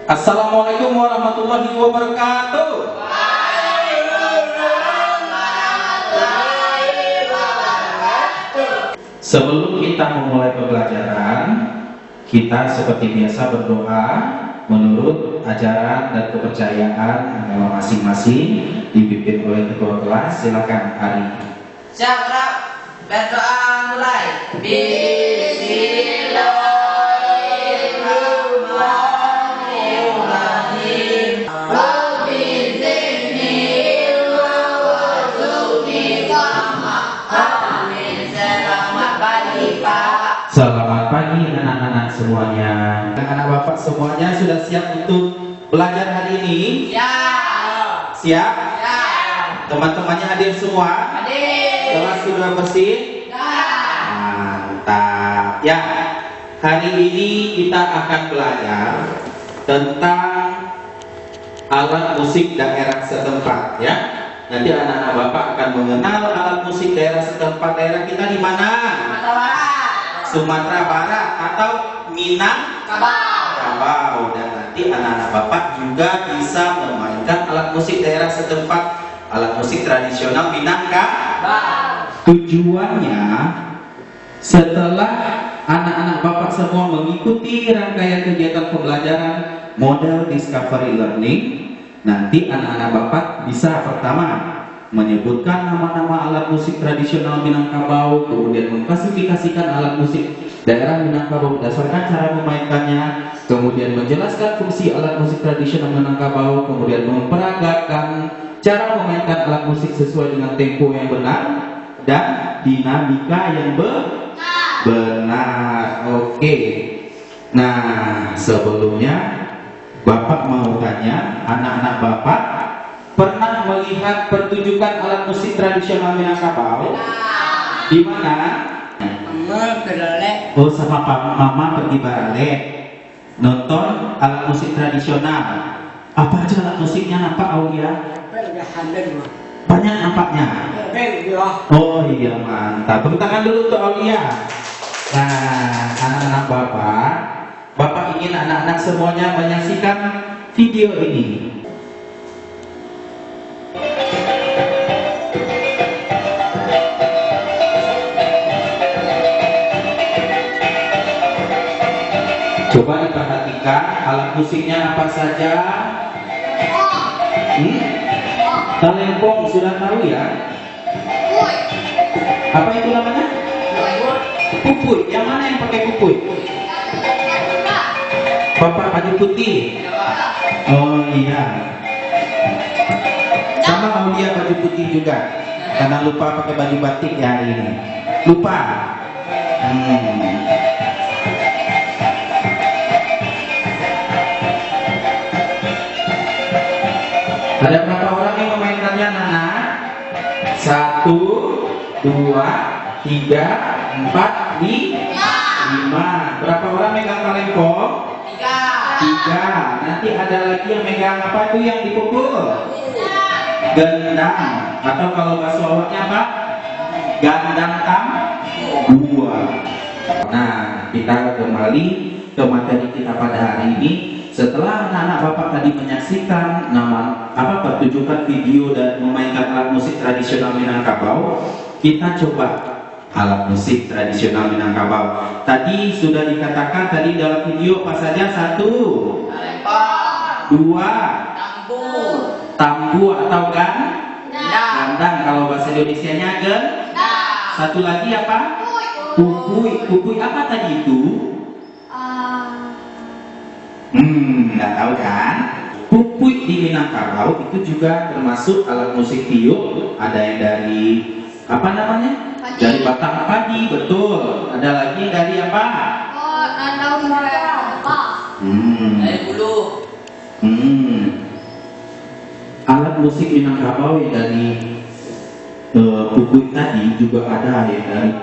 Assalamualaikum warahmatullahi wabarakatuh. Sebelum kita memulai pembelajaran, kita seperti biasa berdoa menurut ajaran dan kepercayaan agama masing-masing, dipimpin oleh ketua kelas. Silakan Ari. Siap, berdoa mulai. Bismillahirrahmanirrahim. Rabbi zidni warzuqni fahma. Amin. Selamat pagi, Pak. Selamat pagi anak-anak semuanya. Anak-anak Bapak semuanya sudah siap untuk belajar hari ini? Ya. Siap? Ya. Teman-temannya hadir semua? Hadir. Kelas sudah bersih? Ya. Mantap. Ya, hari ini kita akan belajar tentang alat musik daerah setempat, ya. Nanti anak-anak Bapak akan mengenal alat musik daerah setempat. Daerah kita di mana? Sumatera Barat atau Minangkabau. Dan nanti anak-anak Bapak juga bisa memainkan alat musik daerah setempat, alat musik tradisional Minangkabau. Tujuannya, setelah anak-anak Bapak semua mengikuti rangkaian kegiatan pembelajaran model discovery learning, nanti anak-anak Bapak bisa pertama menyebutkan nama-nama alat musik tradisional Minangkabau, kemudian mengklasifikasikan alat musik daerah Minangkabau berdasarkan cara memainkannya, kemudian menjelaskan fungsi alat musik tradisional Minangkabau, kemudian memperagakan cara memainkan alat musik sesuai dengan tempo yang benar dan dinamika yang benar. Oke. Nah, sebelumnya Bapak mau tanya, anak-anak Bapak pernah melihat pertunjukan alat musik tradisional Minangkabau? Di mana? Oh, sama Mama pergi balik nonton alat musik tradisional. Apa aja alat musiknya nampak, Aulia? Banyak nampaknya. Oh iya, mantap. Tepuk tangan dulu untuk Aulia. Nah, anak-anak Bapak ingin anak-anak semuanya menyaksikan video ini. Coba diperhatikan alat musiknya apa saja. Talempong sudah tahu ya? Apa itu namanya? Pupuy. Yang mana yang pakai pupuy? Bapak baju putih. Oh iya. Sama Aulia baju putih juga. Karena lupa pakai baju batik ya hari ini. Lupa. Ada berapa orang yang memainkannya, Nana? 1, 2, 3, 4, 5. Berapa orang megang talempong? 3. Nanti ada lagi yang megang apa itu yang dipukul? Gendang. Atau kalau bahasa awalnya apa? Gandang tambua. Nah, kita kembali ke materi kita pada hari ini. Setelah anak-anak Bapak tadi menyaksikan pertunjukan video dan memainkan alat musik tradisional Minangkabau, kita coba alat musik tradisional Minangkabau. Tadi sudah dikatakan tadi dalam video apa saja? 1, 2, tambu atau gandang. Kalau bahasa Indonesianya gendang. 1 lagi apa? Pupuy. Pupuy apa tadi itu? Nggak tahu kan? Pupuy di Minangkabau itu juga termasuk alat musik tiup. Ada yang dari apa namanya? Dari batang padi, betul. Ada lagi yang dari apa? Dari bulu. Alat musik Minangkabau yang dari pupuy tadi juga ada yang dari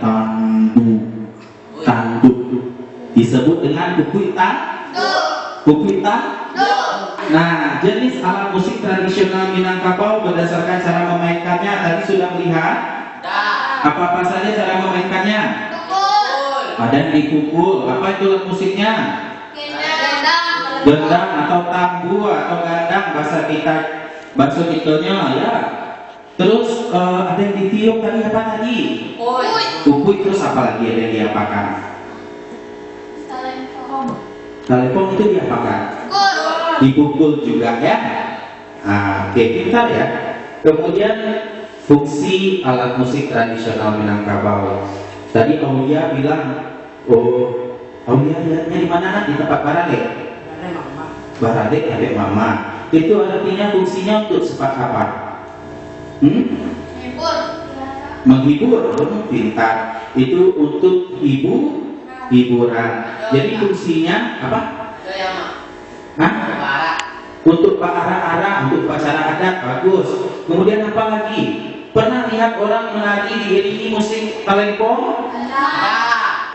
tanduk. Disebut dengan pupuy tanduk. Nah, jenis alat musik tradisional Minangkabau berdasarkan cara memainkannya tadi sudah melihat. Apa-apa saja cara memainkannya? Ada yang dipukul. Apa itu alat musiknya? gendang atau tambu atau gandang bahasa kitanya ya. Terus ada yang ditiup tadi apa tadi? Ukui. Terus apa lagi ada yang diapakan? Telepon itu diapakan? Dipukul juga ya. Nah, oke, pintar ya. Kemudian fungsi alat musik tradisional Minangkabau. Tadi Aulia bilang, oh Aulia lihatnya di mana? Di tempat Barale. Barale adek mama. Itu artinya fungsinya untuk sepak apa? Menghibur, pintar. Itu untuk hiburan. Jadi fungsinya apa? Untuk arah-arah, untuk upacara adat, bagus. Kemudian apa lagi? Pernah lihat orang menari diiringi musik talempong?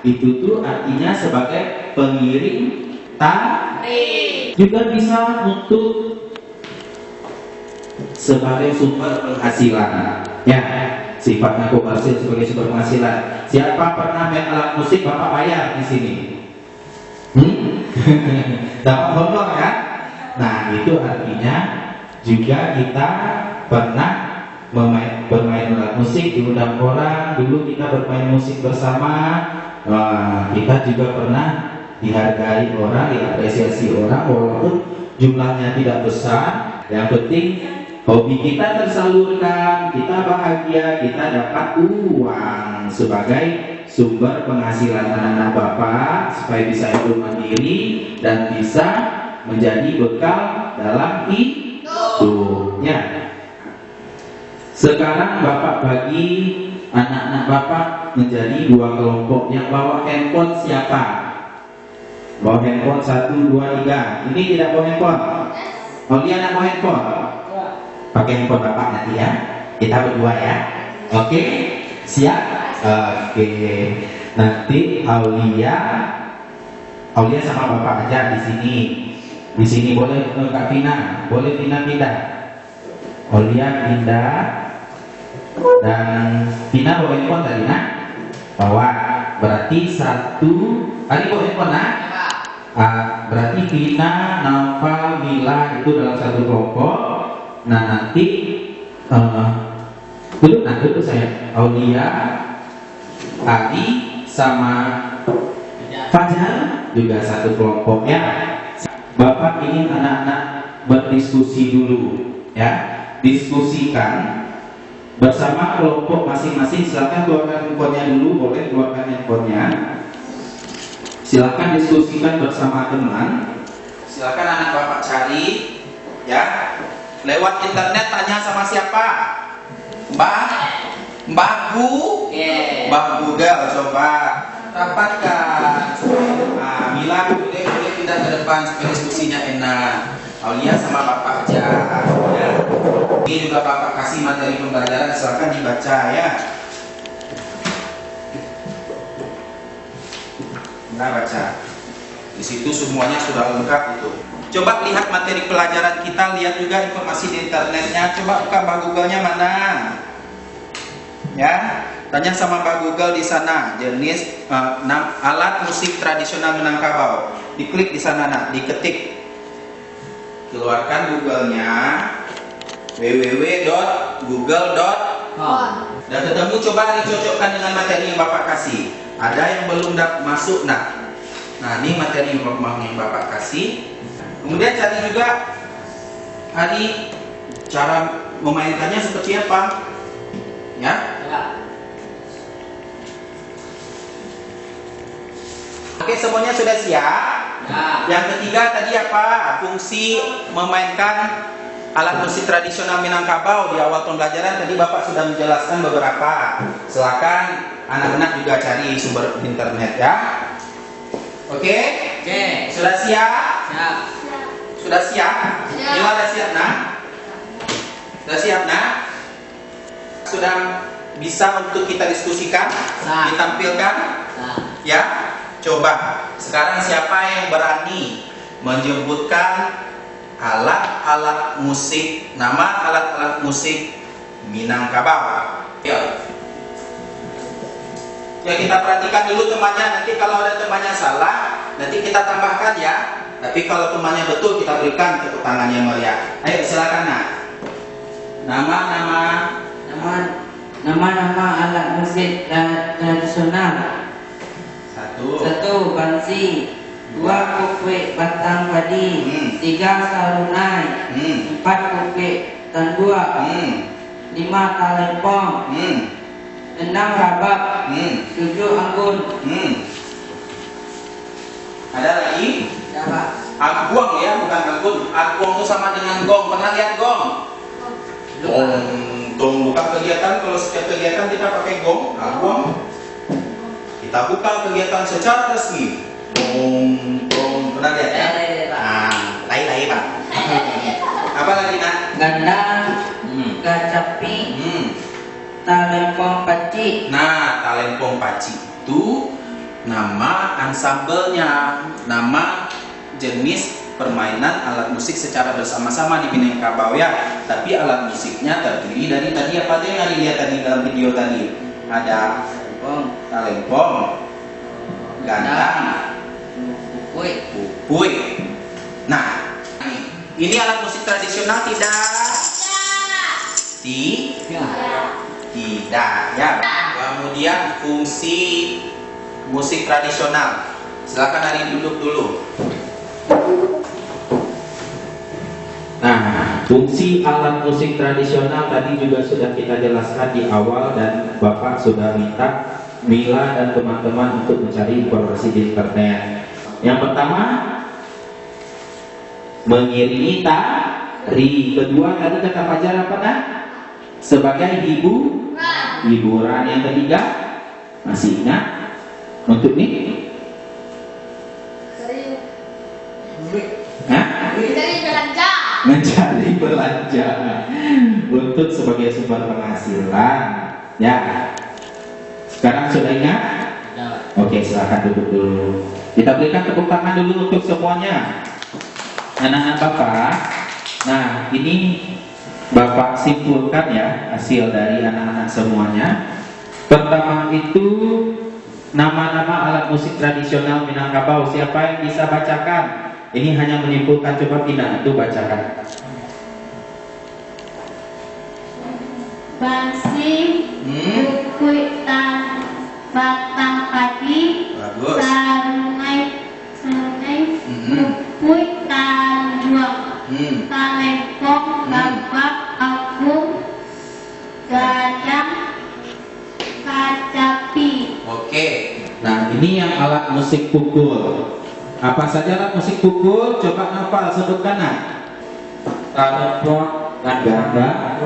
Itu tuh artinya sebagai pengiring tari. Juga bisa untuk sebagai sumber penghasilan. Ya, sifatnya komersil sebagai sumber penghasilan. Siapa pernah main alat musik Bapak bayar di sini? Dapat honor kan? Nah, itu artinya juga kita pernah bermain alat musik, diundang orang. Dulu kita bermain musik bersama. Kita juga pernah dihargai orang, diapresiasi orang walaupun jumlahnya tidak besar. Yang penting hobi kita tersalurkan, kita bahagia, kita dapat uang sebagai sumber penghasilan anak-anak Bapak supaya bisa hidup mandiri dan bisa menjadi bekal dalam hidupnya. Sekarang Bapak bagi anak-anak Bapak menjadi dua kelompok. Yang bawa handphone siapa? Bawa handphone 1, 2, 3. Ini tidak bawa handphone. Aulia anak bawa handphone. Pakai handphone Bapak nanti ya. Kita berdua ya. Oke? Siap? Oke. Nanti Aulia sama Bapak aja di sini. Di sini boleh Kak Vina, boleh Vina pindah. Aulia pindah. Dan Vina bawa handphone tadi nak? Bawa. Berarti satu. Tadi bawa handphone nak? Berarti Vina, Naufal, Mila itu dalam satu kelompok. Nah nanti duduk saya. Aulia, Adi sama Fajar juga satu kelompok ya. Bapak ingin anak-anak berdiskusi dulu ya. Diskusikan bersama kelompok masing-masing. Silakan keluarkan handphonenya dulu, boleh keluarkan handphonenya. Silakan diskusikan bersama teman. Silakan anak Bapak cari ya. Lewat internet tanya sama siapa? Mbak Google coba dapatkan. Mila boleh pindah ke depan supaya diskusinya enak. Aulia sama Bapak aja ya. Ini juga Bapak kasih materi pembelajaran, silakan dibaca ya. Nah, baca. Di situ semuanya sudah lengkap itu. Coba lihat materi pelajaran kita, lihat juga informasi di internetnya. Coba buka Mbak Google-nya mana? Ya, tanya sama Mbak Google di sana jenis alat musik tradisional Minangkabau. Diklik di sana nak, diketik. Keluarkan Google-nya www.google.com. Dan ketemu, coba dicocokkan dengan materi yang Bapak kasih. Ada yang belum masuk nak. Nah, ini materi yang Bapak kasih. Kemudian cari juga cara memainkannya seperti apa? Ya. Oke, semuanya sudah siap? Ya. Yang ketiga tadi apa? Fungsi memainkan alat musik tradisional Minangkabau. Di awal pembelajaran tadi Bapak sudah menjelaskan beberapa. Silakan anak-anak juga cari sumber internet ya. Oke? Sudah siap? Sudah siap? Mila sudah siap nak? Sudah siap nak? Sudah bisa untuk kita diskusikan? Ditampilkan? Ya? Coba sekarang siapa yang berani menyebutkan alat-alat musik, nama alat-alat musik Minangkabau? Ya, kita perhatikan dulu temannya. Nanti kalau ada temannya salah, nanti kita tambahkan ya. Tapi kalau temannya betul kita berikan tepuk tangan yang meriah. Ayo silakan nak. Nama-nama alat musik tradisional. Satu bangsi, dua kupik batang padi, tiga sarunai, empat kupik tandua, lima talempong, enam rabab, tujuh anggun. Ada lagi? Dapat. Aguang ya, bukan anggun. Aguang itu sama dengan gong. Pernah lihat gong? Gong bukan kegiatan. Kalau setiap kegiatan kita pakai gong, aguang. Kita buka kegiatan secara resmi. Gong, gong. Pernah lihat ya? Lai pak. Apa lagi nak? Gandang, gacapi, talempong paci. Nah, talempong paci itu nama ansambelnya, nama jenis permainan alat musik secara bersama-sama di Minangkabau ya. Tapi alat musiknya terdiri dari tadi apa tuh yang dilihat tadi dalam video tadi? Ada talempong, gandang, bupui. Nah, ini alat musik tradisional tidak? Tidak ya. Kemudian fungsi musik tradisional. Silakan Ari duduk dulu. Nah, fungsi alat musik tradisional tadi juga sudah kita jelaskan di awal dan Bapak sudah minta Mila dan teman-teman untuk mencari informasi di internet. Yang pertama, mengiringi tari. Kedua, tadi kata Fajar apa nak? Sebagai hiburan. Yang ketiga, masih ingat? Untuk ini? Mencari belanja untuk sebagai sumber penghasilan ya. Sekarang sudah ingat? Oke, silahkan duduk dulu. Kita berikan tepuk tangan dulu untuk semuanya anak-anak Bapak. Nah, ini Bapak simpulkan ya hasil dari anak-anak semuanya. Pertama itu nama-nama alat musik tradisional Minangkabau. Siapa yang bisa bacakan? Ini hanya menyimpulkan, coba Tina itu bacakan. Bangsi, bukui batang padi, sarunai, bukui tandua, talempong, babak, agung, gadang, kacapi. Oke, nah ini yang alat musik pukul. Apa saja alat musik pukul? Coba hafal, sebutkan nak. Talempong, ganda,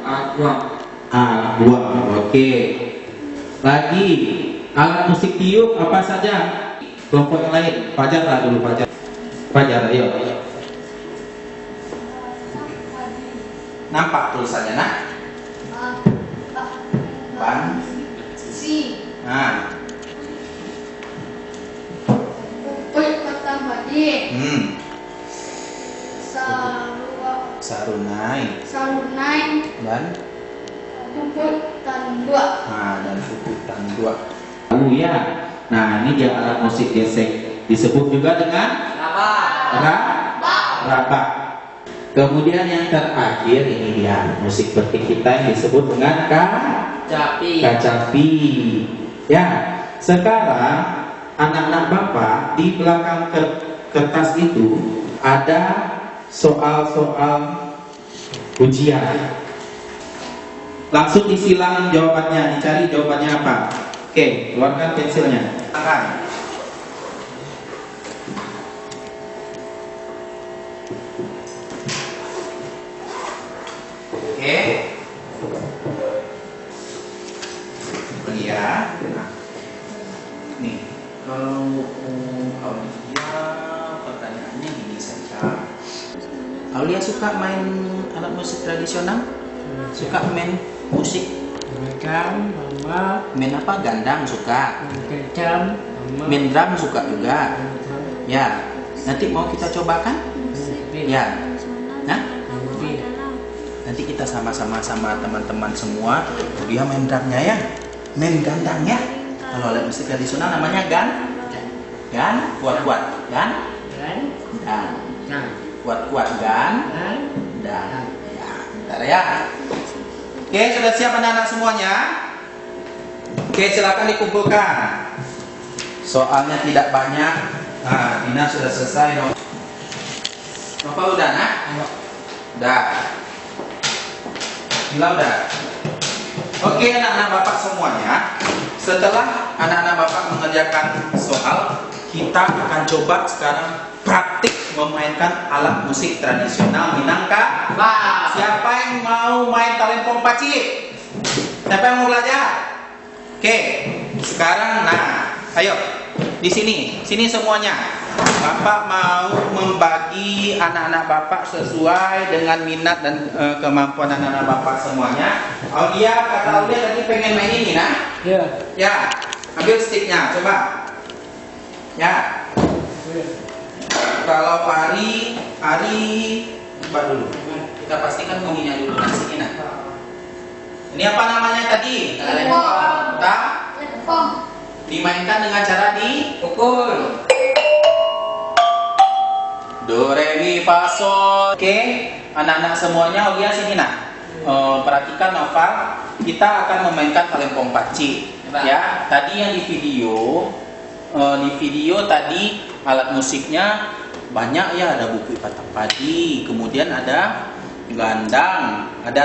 aguang. Oke. Lagi alat musik tiup apa saja? Kelompok yang lain. Fajar lah dulu Fajar. Fajar, ayo. Nampak tulisannya nak? Ban. Nah. Bukui batang padi, sarunai, dan bukui tandua. Nah, dan bukui tandua. Ya. Nah, ini dia alat musik gesek. Disebut juga dengan rabak. Kemudian yang terakhir ini dia musik petik kita yang disebut dengan kacapi. Ya. Sekarang anak-anak Bapak di belakang kertas itu ada soal-soal ujian. Langsung disilang jawabannya, dicari jawabannya apa. Oke, keluarkan pensilnya. Akan. Oke. Ini ya. Nah. Nih, kalau Aulia pertanyaannya gini saja. Aulia suka main alat musik tradisional? Suka main musik? Main apa? Gandang suka. Main drum suka juga. Ya. Nanti mau kita cobakan? Ya. Nah? Nanti kita sama-sama sama teman-teman semua. Dia main drumnya ya, main gandang ya. Kalau alat musik tradisional namanya Gan, kuat-kuat. Gan, dan. Kuat-kuat gan, dan. Ya, bentar ya. Oke, sudah siap anak-anak semuanya? Oke, silakan dikumpulkan. Soalnya tidak banyak. Nah, Dina sudah selesai dong. Nova udah, nak? Udah. Gila udah. Oke, anak-anak bapak semuanya. Setelah anak-anak bapak mengerjakan soal, kita akan coba sekarang praktik memainkan alat musik tradisional Minangka. Siapa yang mau main talempong pacik? Siapa yang mau belajar? Oke, sekarang ayo di sini semuanya. Bapak mau membagi anak-anak bapak sesuai dengan minat dan kemampuan anak-anak bapak semuanya. Aulia, kata Aulia tadi pengen main ini, nah? Ya. Ya, ambil sticknya, coba. Ya. Kalau Ari, coba dulu. Kita pastikan bunyinya dulu. Nah, sini, nah. Ini apa namanya tadi? Lepong. Lepong. Dimainkan dengan cara dipukul. Do, re, mi, fa, sol. Oke, anak-anak semuanya, lihat sini nak. Perhatikan Nova, kita akan memainkan talempong paci. Ya, tadi yang di video tadi alat musiknya banyak ya, ada buku patang padi, kemudian ada gandang, ada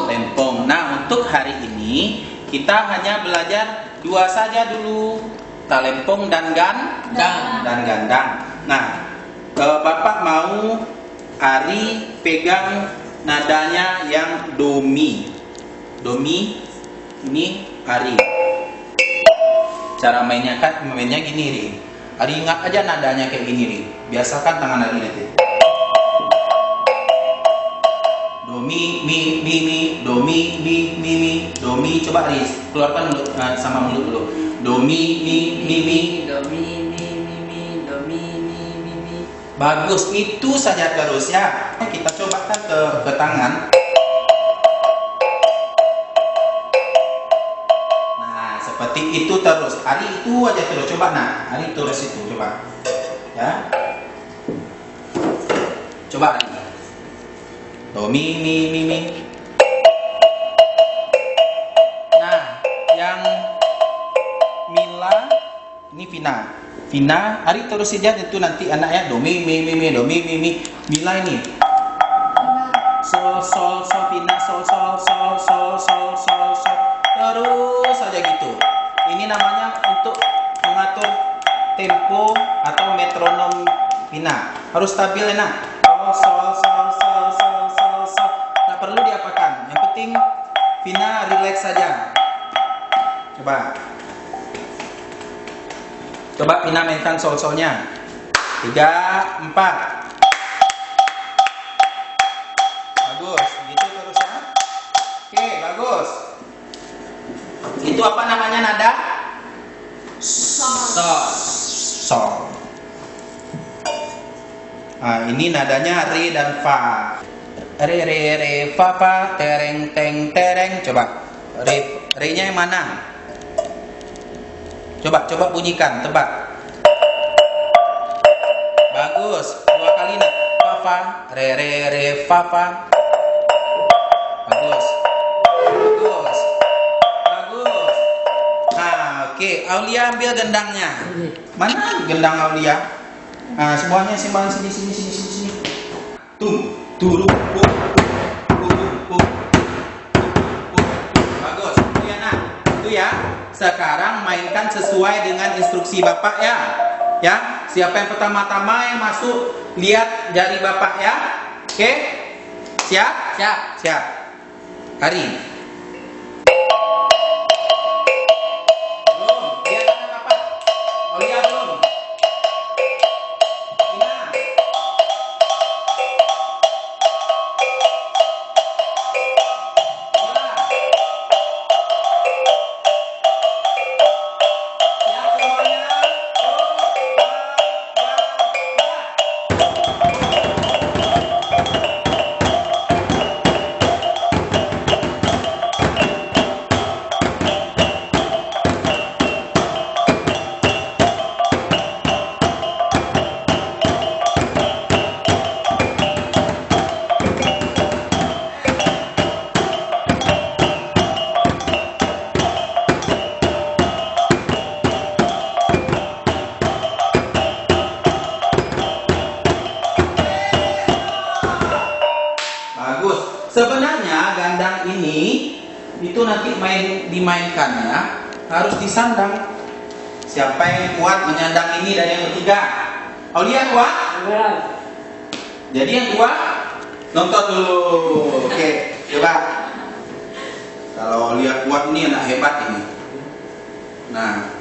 lempong. Nah, untuk hari ini kita hanya belajar dua saja dulu, talempong dan gandang. Nah, Bapak mau Ari pegang nadanya yang do mi. Ini Ari. Cara mainnya gini, Ri. Ari ingat aja nadanya kayak gini, Ri. Biasakan tangan Ari nanti. Do mi, do mi. Coba Ari keluarkan mulut, sama mulut dulu. Do mi. Bagus, itu saja terus ya. Kita cobakan ke tangan. Nah, seperti itu terus. Ari itu aja terus. Coba Ari terus itu. Coba. Ya. Coba Ari. Do mi. Nah, yang Mila ini Vina, Ari terus saja itu nanti anaknya do mi. Mila ini sol Vina sol. Terus saja gitu. Ini namanya untuk mengatur tempo atau metronom Vina. Harus stabil enak. Sol. Tak perlu diapakan. Yang penting Vina relax saja. Coba Vina mainkan sol-solnya. 3, 4. Bagus, gitu terus ya. Oke, bagus. Itu apa namanya nada? Sol. Nah, ini nadanya re dan fa. Re, fa, tereng, tereng. Coba. Re-nya yang mana? Coba bunyikan, tebak. Bagus, 2 kali nak. Fa, re, fa. Bagus. Nah, oke. Aulia ambil gendangnya. Mana gendang Aulia? Nah, semuanya simpan sini. Tum, turu, Bagus. Itu ya. Sekarang mainkan sesuai dengan instruksi Bapak ya. Ya, siapa yang pertama-tama yang masuk, lihat jari Bapak ya. Oke? Siap. Hari. Belum. Lihat tangan Bapak. Aulia belum. itu nanti dimainkannya harus disandang. Siapa yang kuat menyandang ini dari yang bertiga? Aulia kuat? Jadi yang kuat nonton dulu. Oke, coba. Kalau Aulia kuat ini anak hebat ini. Nah,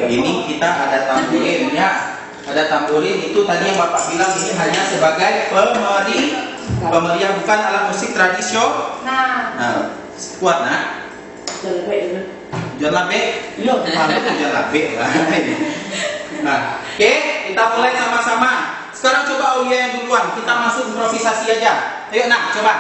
ini kita ada tamborin ya. Ada tamborin itu tadi yang Bapak bilang ini hanya sebagai pemeriah, bukan alat musik tradisional. Nah, kuat nak? Jangan labe. Jangan labe. Nah, oke, kita mulai sama-sama. Sekarang coba Aulia yang duluan. Kita masuk improvisasi aja. Ayo nak, coba.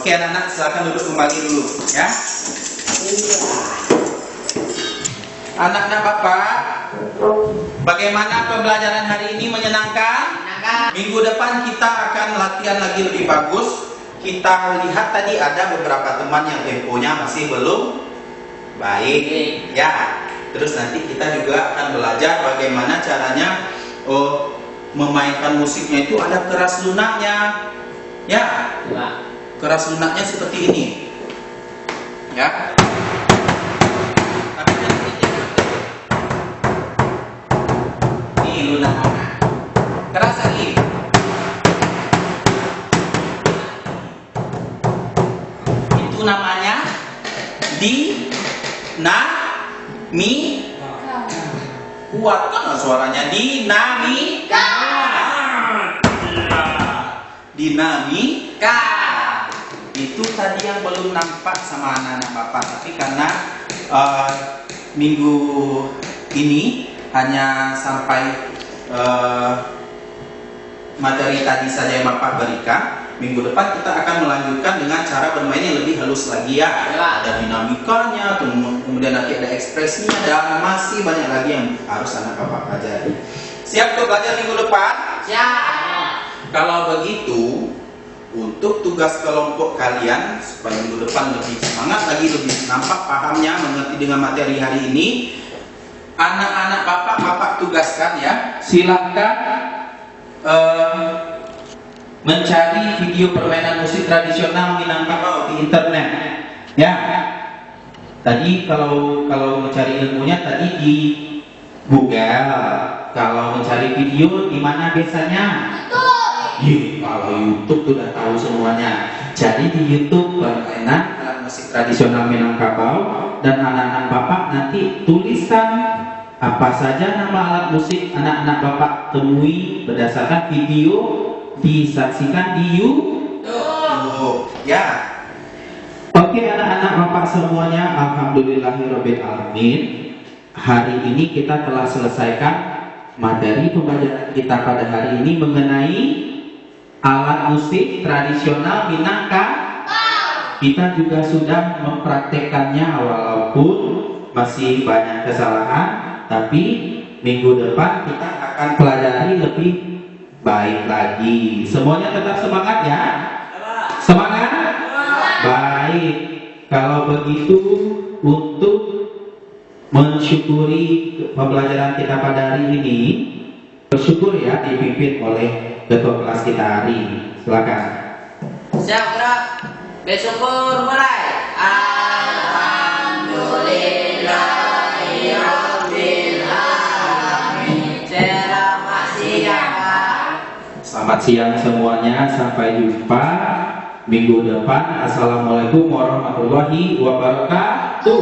Oke anak-anak, silakan duduk kembali dulu ya. Anak-anak Bapak, bagaimana pembelajaran hari ini? Menyenangkan? Minggu depan kita akan latihan lagi lebih bagus. Kita lihat tadi ada beberapa teman yang temponya masih belum baik ya. Terus nanti kita juga akan belajar bagaimana caranya memainkan musiknya itu ada keras lunaknya ya. Keras lunaknya seperti ini ya. Ini lunak keras lagi. Itu namanya kuatkan suaranya, dinamika. Dinamika itu tadi yang belum nampak sama anak-anak Bapak, tapi karena minggu ini hanya sampai materi tadi saja yang Bapak berikan. Minggu depan kita akan melanjutkan dengan cara bermain yang lebih halus lagi ya. Ada dinamikanya, kemudian nanti ada ekspresinya, dan masih banyak lagi yang harus anak Bapak pelajari. Siap untuk belajar minggu depan? Siap. Kalau begitu, untuk tugas kelompok kalian supaya minggu depan lebih semangat lagi, lebih nampak pahamnya, mengerti dengan materi hari ini, anak-anak Bapak tugaskan ya. Silakan mencari video permainan musik tradisional Minangkabau di internet ya. Tadi kalau mencari ilmunya tadi di Google. Kalau mencari video di mana biasanya? Kalau YouTube sudah tahu semuanya. Jadi di YouTube permainan alat musik tradisional Minangkabau, dan anak-anak Bapak nanti tuliskan apa saja nama alat musik anak-anak Bapak temui berdasarkan video disaksikan di YouTube ya. Oke anak-anak Bapak semuanya, alhamdulillahirabbil alamin. Hari ini kita telah selesaikan materi pembelajaran kita pada hari ini mengenai alat musik tradisional Minangkabau. Kita juga sudah mempraktekannya walaupun masih banyak kesalahan, tapi minggu depan kita akan pelajari lebih baik lagi. Semuanya tetap semangat ya. Semangat. Baik. Kalau begitu, untuk mensyukuri pembelajaran kita pada hari ini, bersyukur ya dipimpin oleh ketua kelas kita hari ini. Silakan. Siap gerak. Bersyukur mulai. Alhamdulillahirabbil alamin. Selamat siang. Selamat siang semuanya, sampai jumpa minggu depan. Assalamualaikum warahmatullahi wabarakatuh.